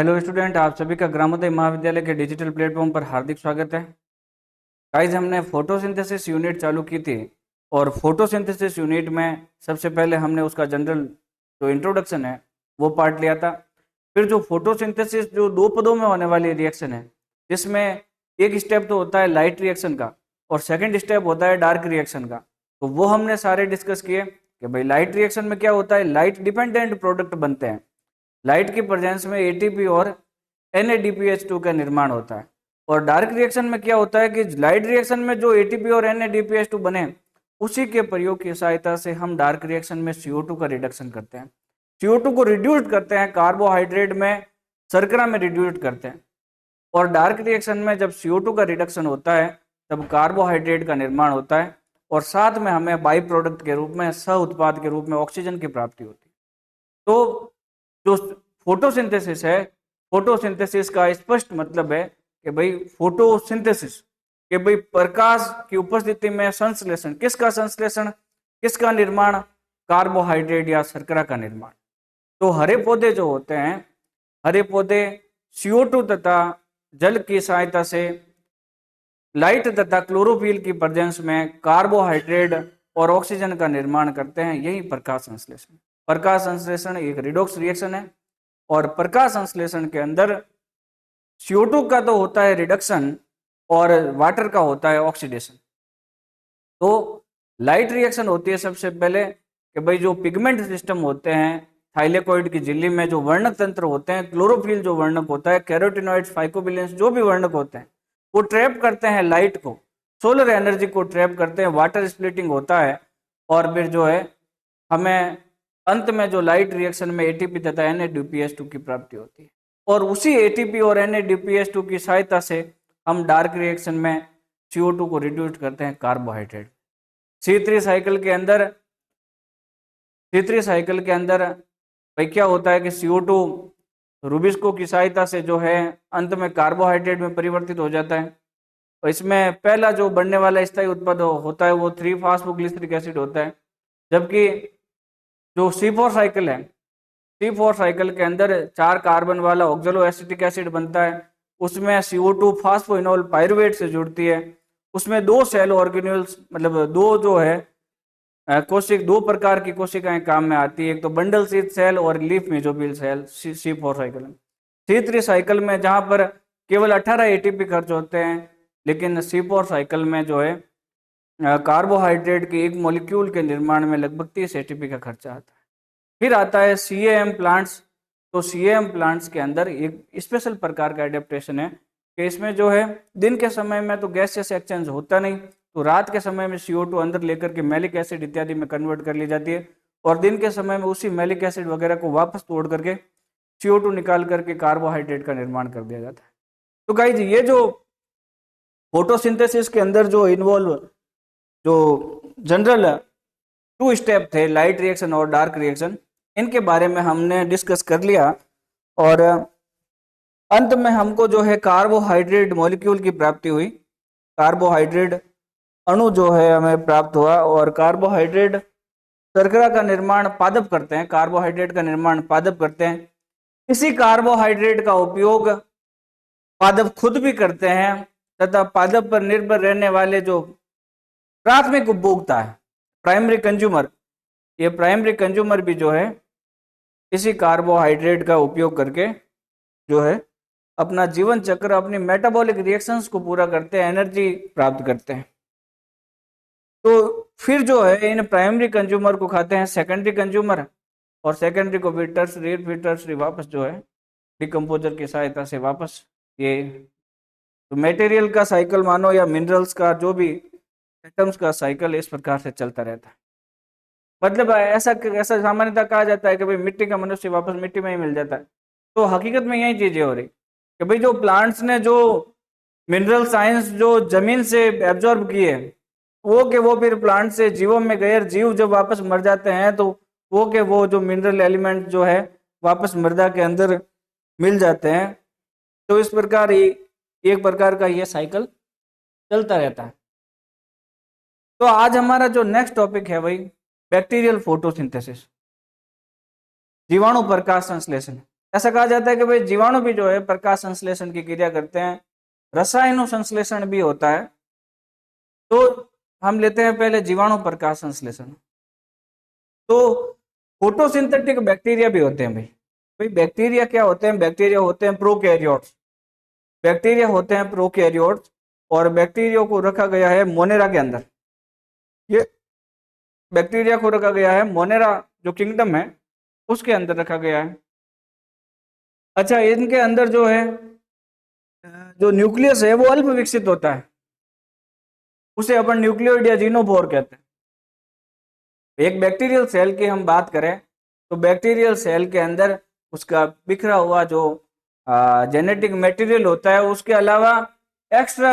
Hello student, आप सभी का ग्रामोदय महाविद्यालय के डिजिटल प्लेटफॉर्म पर हार्दिक स्वागत है। गाइज, हमने फोटोसिंथेसिस यूनिट चालू की थी और फोटोसिंथेसिस यूनिट में सबसे पहले हमने उसका जनरल जो इंट्रोडक्शन है वो पार्ट लिया था। फिर जो फोटोसिंथेसिस जो दो पदों में होने वाली रिएक्शन है, जिसमें एक स्टेप तो होता है लाइट रिएक्शन का और सेकेंड स्टेप होता है डार्क रिएक्शन का, तो वो हमने सारे डिस्कस किए कि भाई लाइट रिएक्शन में क्या होता है, लाइट डिपेंडेंट प्रोडक्ट बनते हैं। लाइट की प्रेजेंस में एटीपी और NADPH2 का निर्माण होता है। और डार्क रिएक्शन में क्या होता है कि लाइट रिएक्शन में जो एटीपी और NADPH2 बने, उसी के प्रयोग की सहायता से हम डार्क रिएक्शन में CO2 का रिडक्शन करते हैं। CO2 को रिड्यूस करते हैं, कार्बोहाइड्रेट में शर्करा में रिड्यूस करते हैं। और डार्क रिएक्शन में जब CO2 का रिडक्शन होता है तब कार्बोहाइड्रेट का निर्माण होता है और साथ में हमें बाई प्रोडक्ट के रूप में, सह उत्पाद के रूप में ऑक्सीजन की प्राप्ति होती है। तो जो फोटोसिंथेसिस है, फोटोसिंथेसिस का स्पष्ट मतलब है कि भाई फोटोसिंथेसिस कि भाई प्रकाश की उपस्थिति में संश्लेषण, किसका संश्लेषण, किसका निर्माण, कार्बोहाइड्रेट या शर्करा का निर्माण। तो हरे पौधे जो होते हैं, हरे पौधे CO2 तथा जल की सहायता से लाइट तथा क्लोरोफिल की प्रेजेंस में कार्बोहाइड्रेट और ऑक्सीजन का निर्माण करते हैं, यही प्रकाश संश्लेषण। प्रकाश संश्लेषण एक रिडॉक्स रिएक्शन है और प्रकाश संश्लेषण के अंदर CO2 का तो होता है रिडक्शन और वाटर का होता है ऑक्सीडेशन। तो लाइट रिएक्शन होती है सबसे पहले कि भाई जो पिगमेंट सिस्टम होते हैं, थाइलेकोइड की झिल्ली में जो वर्णक तंत्र होते हैं, क्लोरोफिल जो वर्णक होता है, कैरोटिनॉइड्स, फाइकोबिलेंस जो भी वर्णक होते हैं, वो ट्रैप करते हैं लाइट को, सोलर एनर्जी को ट्रैप करते हैं, वाटर स्प्लिटिंग होता है और फिर जो है हमें अंत में जो लाइट रिएक्शन में एटीपी तथा NADPH2 की प्राप्ति होती है। और उसी एटीपी और NADPH2 की सहायता से हम डार्क रिएक्शन में CO2 को रिड्यूस करते हैं कार्बोहाइड्रेट। C3 साइकिल के अंदर भाई क्या होता है कि CO2 रूबिस्को की सहायता से जो है अंत में कार्बोहाइड्रेट में परिवर्तित हो जाता है। और इसमें पहला जो बनने वाला स्थायी उत्पाद होता है वो 3-फॉस्फोग्लिसरिक एसिड होता है। जबकि जो C4 साइकिल है, C4 साइकिल के अंदर 4 कार्बन वाला ऑक्सलो एसिटिक एसिड बनता है। उसमें CO2 फास्फोइनोल पायरुवेट से जुड़ती है। उसमें दो सेल ऑर्गेन्यूल्स, मतलब दो जो है दो प्रकार की कोशिकाएं काम में आती है, एक तो बंडल शीथ सेल और leaf mesophyll cell. C4 cycle में, C3 साइकिल में जहां पर केवल 18 एटीपी खर्च होते हैं, लेकिन C4 साइकिल में जो है कार्बोहाइड्रेट के एक मॉलिक्यूल के निर्माण में लगभग 30 एटीपी का खर्चा आता है। फिर आता है CAM प्लांट्स। तो CAM प्लांट्स के अंदर एक स्पेशल प्रकार का एडेप्टेशन है कि इसमें जो है दिन के समय में तो गैसेस एक्सचेंज होता नहीं, तो रात के समय में CO2 अंदर लेकर के मैलिक एसिड इत्यादि में कन्वर्ट कर ली जाती है और दिन के समय में उसी मैलिक एसिड वगैरह को वापस तोड़ करके CO2 निकाल करके कार्बोहाइड्रेट का निर्माण कर दिया जाता है। तो गाइज, ये जो फोटोसिंथेसिस के अंदर जो इन्वॉल्व जो जनरल 2 स्टेप थे, लाइट रिएक्शन और डार्क रिएक्शन, इनके बारे में हमने डिस्कस कर लिया और अंत में हमको जो है कार्बोहाइड्रेट मॉलिक्यूल की प्राप्ति हुई। कार्बोहाइड्रेट अणु जो है हमें प्राप्त हुआ और कार्बोहाइड्रेट शर्करा का निर्माण पादप करते हैं, कार्बोहाइड्रेट का निर्माण पादप करते हैं। इसी कार्बोहाइड्रेट का उपयोग पादप खुद भी करते हैं तथा पादप पर निर्भर रहने वाले जो प्राथमिक उपभोक्ता है, प्राइमरी कंज्यूमर, ये प्राइमरी कंज्यूमर भी जो है इसी कार्बोहाइड्रेट का उपयोग करके जो है अपना जीवन चक्र, अपनी मेटाबॉलिक रिएक्शंस को पूरा करते हैं, एनर्जी प्राप्त करते हैं। तो फिर जो है इन प्राइमरी कंज्यूमर को खाते हैं सेकेंडरी कंज्यूमर और सेकेंडरी को फिर टर्सरी वापस जो है डिकम्पोजर की सहायता से वापस ये तो मटेरियल का साइकिल मानो या मिनरल्स का जो भी एटम्स का साइकिल इस प्रकार से चलता रहता है। मतलब ऐसा ऐसा सामान्यतः कहा जाता है कि भाई मिट्टी का मनुष्य वापस मिट्टी में ही मिल जाता है। तो हकीकत में यही चीजें हो रही कि भाई जो प्लांट्स ने जो मिनरल साइंस जो जमीन से एब्जॉर्ब की है, वो के वो फिर प्लांट से जीवों में गए, जीव जब वापस मर जाते हैं तो वो के वो जो मिनरल एलिमेंट जो है वापस मृदा के अंदर मिल जाते हैं। तो इस प्रकार एक प्रकार का ये साइकिल चलता रहता है। तो आज हमारा जो नेक्स्ट टॉपिक है भाई बैक्टीरियल फोटोसिंथेसिस, जीवाणु प्रकाश संश्लेषण। ऐसा कहा जाता है कि भाई जीवाणु भी जो है प्रकाश संश्लेषण की क्रिया करते हैं, रसायनों संश्लेषण भी होता है। तो हम लेते हैं पहले जीवाणु प्रकाश संश्लेषण। तो फोटोसिंथेटिक बैक्टीरिया भी होते हैं भाई। भाई बैक्टीरिया क्या होते हैं? बैक्टीरिया होते हैं प्रोकैरियोट्स। बैक्टीरिया होते हैं प्रोकैरियोट्स, और बैक्टीरिया को रखा गया है मोनेरा के अंदर। ये बैक्टीरिया को रखा गया है मोनेरा जो किंगडम है उसके अंदर रखा गया है। अच्छा, इनके अंदर जो है जो न्यूक्लियस है वो अल्प विकसित होता है, उसे अपन न्यूक्लियोइड या जीनोफोर कहते हैं। एक बैक्टीरियल सेल की हम बात करें तो बैक्टीरियल सेल के अंदर उसका बिखरा हुआ जो जेनेटिक मटेरियल होता है, उसके अलावा एक्स्ट्रा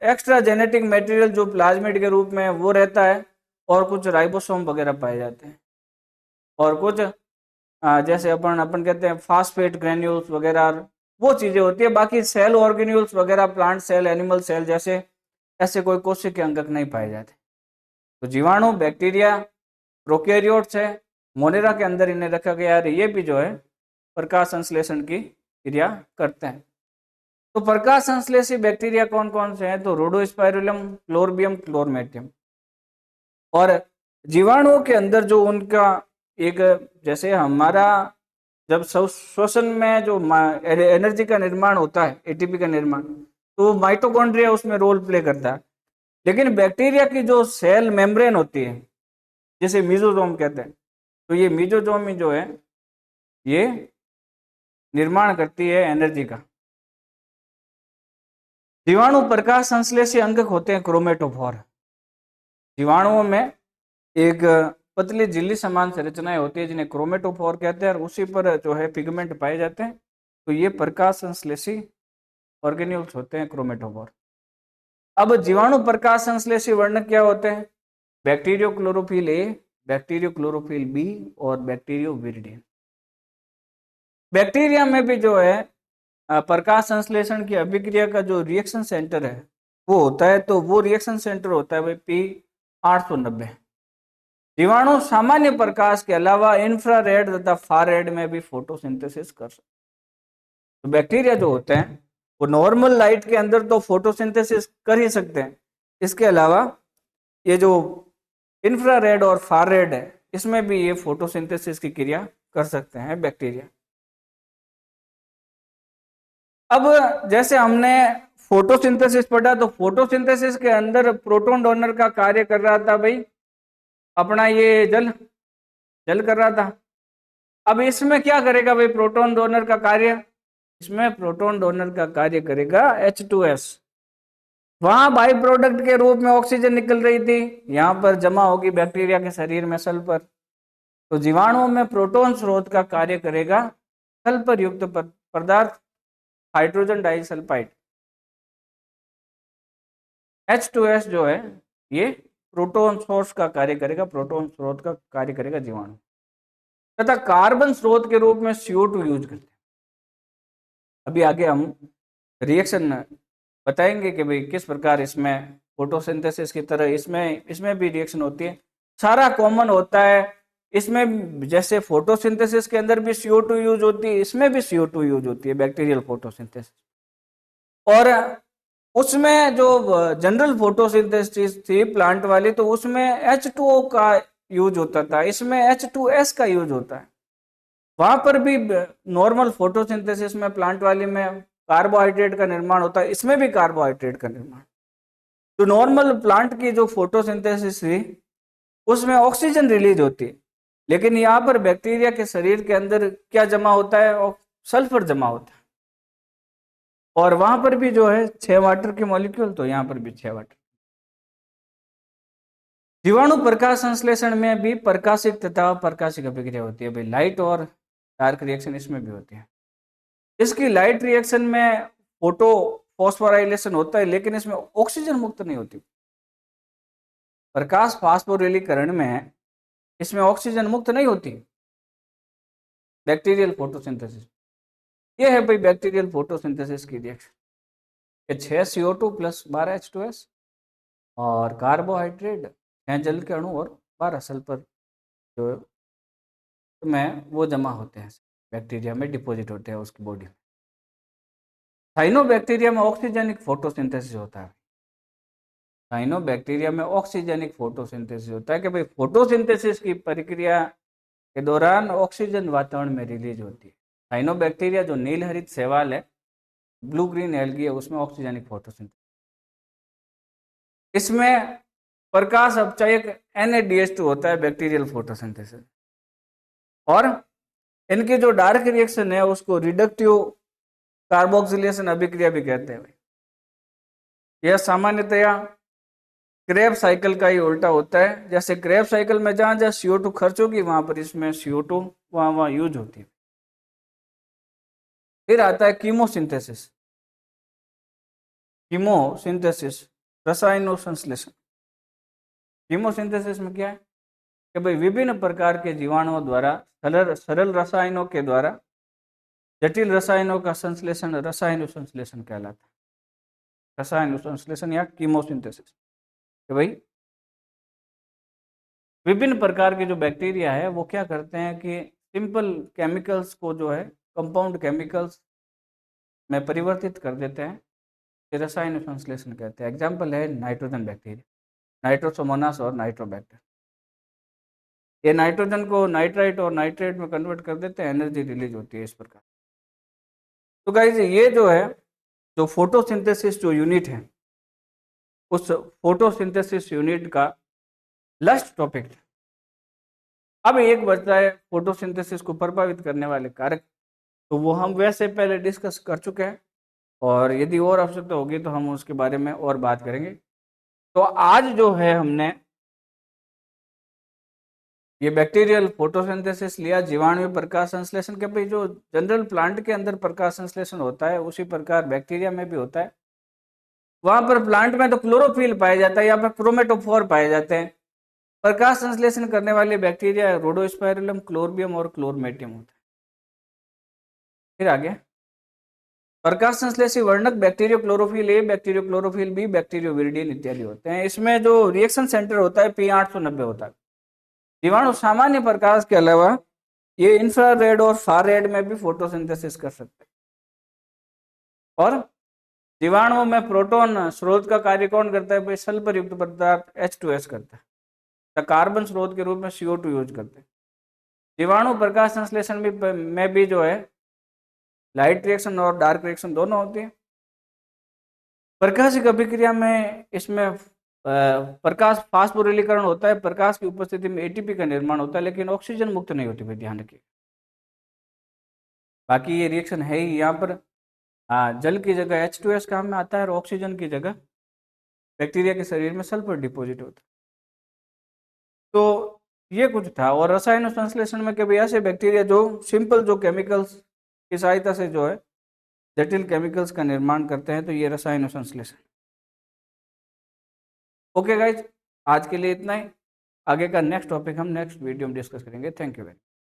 एक्स्ट्रा जेनेटिक मटेरियल जो प्लाज्मिड के रूप में वो रहता है, और कुछ राइबोसोम वगैरह पाए जाते हैं, और कुछ जैसे अपन अपन कहते हैं फास्फेट ग्रेन्यूल्स वगैरह, वो चीजें होती है। बाकी सेल ऑर्गेन्यूल्स वगैरह, प्लांट सेल, एनिमल सेल जैसे ऐसे कोई कोशिका अंगक नहीं पाए जाते। तो जीवाणु, बैक्टीरिया, प्रोकैरियोट्स है, मोनेरा के अंदर इन्हें रखा गया है। ये भी जो है प्रकाश संश्लेषण की क्रिया करते हैं। तो प्रकाश संश्लेषी बैक्टीरिया कौन कौन से हैं? तो रोडोस्पाइरुलम, क्लोर्बियम, क्लोरमेटियम। और जीवाणुओं के अंदर जो उनका एक, जैसे हमारा जब श्वसन में जो एनर्जी का निर्माण होता है, एटीपी का निर्माण, तो माइटोकॉन्ड्रिया उसमें रोल प्ले करता है। लेकिन बैक्टीरिया की जो सेल मेम्ब्रेन होती है, जिसे मीजोजोम कहते हैं, तो ये मीजोजोम ही जो है ये निर्माण करती है एनर्जी का। जीवाणु प्रकाश संश्लेषी अंगक होते हैं क्रोमेटोफोर। जीवाणुओं में एक पतली झिल्ली समान संरचनाएं होती है जिन्हें क्रोमेटोफोर कहते हैं, और उसी पर जो है पिगमेंट पाए जाते हैं। तो ये प्रकाश संश्लेषी ऑर्गेन्यूल्स होते हैं क्रोमेटोफोर। अब जीवाणु प्रकाश संश्लेषी वर्णक क्या होते हैं? Bacterio chlorophyll A, bacterio chlorophyll B, और बैक्टीरियो विरिडियम। बैक्टीरिया में भी जो है प्रकाश संश्लेषण की अभिक्रिया का जो रिएक्शन सेंटर है वो होता है, तो वो रिएक्शन सेंटर होता है भाई P890। जीवाणु सामान्य प्रकाश के अलावा इंफ्रारेड तथा फारेड में भी फोटोसिंथेसिस कर सकते हैं। तो बैक्टीरिया जो होते हैं वो नॉर्मल लाइट के अंदर तो फोटोसिंथेसिस कर ही सकते हैं, इसके अलावा ये जो इंफ्रारेड और फारेड है इसमें भी ये फोटोसिंथेसिस की क्रिया कर सकते हैं बैक्टीरिया। अब जैसे हमने फोटोसिंथेसिस पढ़ा, तो फोटोसिंथेसिस के अंदर प्रोटॉन डोनर का कार्य कर रहा था भाई अपना ये जल कर रहा था। अब इसमें क्या करेगा भाई प्रोटॉन डोनर का कार्य? इसमें प्रोटॉन डोनर का कार्य करेगा H2S। वहां बाई प्रोडक्ट के रूप में ऑक्सीजन निकल रही थी, यहाँ पर जमा होगी बैक्टीरिया के शरीर में सल्फर। तो जीवाणुओं में प्रोटॉन स्रोत का कार्य करेगा सल्फर युक्त पदार्थ हाइड्रोजन डाइसल्फाइड। H2S जो है ये प्रोटॉन सोर्स का कार्य करेगा, प्रोटॉन स्रोत का कार्य करेगा जीवाणु। तथा कार्बन स्रोत के रूप में CO2 यूज करते हैं। अभी आगे हम रिएक्शन बताएंगे कि भाई किस प्रकार इसमें फोटोसिंथेसिस की तरह इसमें भी रिएक्शन होती है। सारा कॉमन होता है इसमें, जैसे फोटोसिंथेसिस के अंदर भी CO2 यूज होती है, इसमें भी CO2 यूज होती है बैक्टीरियल फोटोसिंथेसिस। और उसमें जो जनरल फोटोसिंथेसिस थी प्लांट वाली, तो उसमें H2O का यूज होता था, इसमें H2S का यूज होता है। वहां पर भी नॉर्मल फोटोसिंथेसिस में प्लांट वाली में कार्बोहाइड्रेट का निर्माण होता है, इसमें भी कार्बोहाइड्रेट का निर्माण। तो नॉर्मल प्लांट की जो फोटोसिंथेसिस थी उसमें ऑक्सीजन रिलीज होती है, लेकिन यहाँ पर बैक्टीरिया के शरीर के अंदर क्या जमा होता है? सल्फर जमा होता है। और वहां पर भी जो है 6 वाटर के मॉलिक्यूल, तो यहाँ पर भी 6 वाटर। जीवाणु प्रकाश संश्लेषण में भी प्रकाशिक तथा अप्रकाशिक अभिक्रिया होती है भाई, लाइट और डार्क रिएक्शन इसमें भी होती है। इसकी लाइट रिएक्शन में फोटो फॉस्फोराइलेशन होता है, लेकिन इसमें ऑक्सीजन मुक्त नहीं होती। प्रकाश फास्फोरिलीकरण में इसमें ऑक्सीजन मुक्त नहीं होती। बैक्टीरियल फोटोसिंथेसिस ये है भाई बैक्टीरियल फोटोसिंथेसिस की रिएक्शन। 6 CO2 प्लस 12 H2S और कार्बोहाइड्रेट 6 जल के अणु और 12 सल्फर जो में वो जमा होते हैं बैक्टीरिया में डिपॉजिट होते हैं उसकी बॉडी में। साइनोबैक्टीरिया में ऑक्सीजनिक फोटोसिंथेसिस होता है। साइनोबैक्टीरिया में ऑक्सीजनिक फोटोसिंथेसिस होता है कि भाई फोटोसिंथेसिस की प्रक्रिया के दौरान ऑक्सीजन वातावरण में रिलीज होती है। साइनोबैक्टीरिया जो नील हरित शैवाल है, ब्लू ग्रीन एल्गी है, उसमें ऑक्सीजनिक फोटोसिंथेसिस। इसमें प्रकाश अपचायक NADH2 होता है बैक्टीरियल फोटोसिंथेसिस। और इनकी जो डार्क रिएक्शन है उसको रिडक्टिव कार्बोक्सिलेशन अभिक्रिया भी कहते हैं। यह सामान्यतया क्रेब साइकिल का ही उल्टा होता है। जैसे क्रेब साइकिल में जहां जहां CO2 खर्च होगी वहां पर इसमें CO2 वहां यूज होती है। फिर आता है कीमोसिंथेसिस। कीमोसिंथेसिस रसायनो संश्लेषण। कीमोसिंथेसिस में क्या है कि भाई विभिन्न प्रकार के जीवाणुओं द्वारा सरल रसायनों के द्वारा जटिल रसायनों का संश्लेषण रसायन संश्लेषण कहलाता है। रसायन संश्लेषण या कीमोसिंथेसिस कि भाई विभिन्न प्रकार के जो बैक्टीरिया है वो क्या करते हैं कि सिंपल केमिकल्स को जो है कंपाउंड केमिकल्स में परिवर्तित कर देते हैं। ये रसायन संश्लेषण कहते हैं। एग्जाम्पल है नाइट्रोजन बैक्टीरिया, नाइट्रोसोमोनास और नाइट्रोबैक्टर। ये नाइट्रोजन को नाइट्राइट और नाइट्रेट में कन्वर्ट कर देते हैं, एनर्जी रिलीज होती है इस प्रकार। तो गाइस ये जो है जो फोटोसिंथेसिस जो यूनिट है उस फोटोसिंथेसिस यूनिट का लास्ट टॉपिक। अब एक बचता है फोटोसिंथेसिस को प्रभावित करने वाले कारक, तो वो हम वैसे पहले डिस्कस कर चुके हैं और यदि और आवश्यकता होगी तो हम उसके बारे में और बात करेंगे। तो आज जो है हमने ये बैक्टीरियल फोटोसिंथेसिस लिया, जीवाणु प्रकाश संश्लेषण के भाई जो जनरल प्लांट के अंदर प्रकाश संश्लेषण होता है उसी प्रकार बैक्टीरिया में भी होता है। वहां पर प्लांट में तो क्लोरोफिल पाया जाता है, यहाँ पर क्रोमेटोफोर पाए जाते हैं। प्रकाश संश्लेषण करने वाले बैक्टीरिया रोडोस्पाइरलम, क्लोरबियम और क्लोरमेटियम होता है। फिर आगे प्रकाश संश्लेषी वर्णक bacterio chlorophyll A, bacterio chlorophyll B, bacterio विरिडिन इत्यादि होते हैं। इसमें जो रिएक्शन सेंटर होता है P890 होता है। जीवाणु सामान्य प्रकाश के अलावा ये इंफ्रारेड और फार रेड में भी फोटोसिंथेसिस कर सकते हैं। और जीवाणुओं में प्रोटॉन स्रोत का कार्य कौन करता है? भाई सल्फर युक्त पदार्थ H2S करता है, तो कार्बन स्रोत के रूप में CO2 यूज करते हैं। जीवाणु प्रकाश संश्लेषण में भी जो है लाइट रिएक्शन और डार्क रिएक्शन दोनों होती है। प्रकाशिक अभिक्रिया में इसमें प्रकाश फास्फोरिलीकरण होता है। प्रकाश की उपस्थिति में ATP का निर्माण होता है, लेकिन ऑक्सीजन मुक्त नहीं होती, भाई ध्यान रखिए। बाकी ये रिएक्शन है ही यहाँ पर। जल की जगह H2S काम में आता है और ऑक्सीजन की जगह बैक्टीरिया के शरीर में सल्फर डिपॉजिट होता है। तो ये कुछ था। और रसायन संश्लेषण में कभी ऐसे बैक्टीरिया जो सिंपल जो केमिकल्स की सहायता से जो है जटिल केमिकल्स का निर्माण करते हैं, तो ये रसायन संश्लेषण। ओके गाइज, आज के लिए इतना ही। आगे का नेक्स्ट टॉपिक हम नेक्स्ट वीडियो में डिस्कस करेंगे। Thank you very much.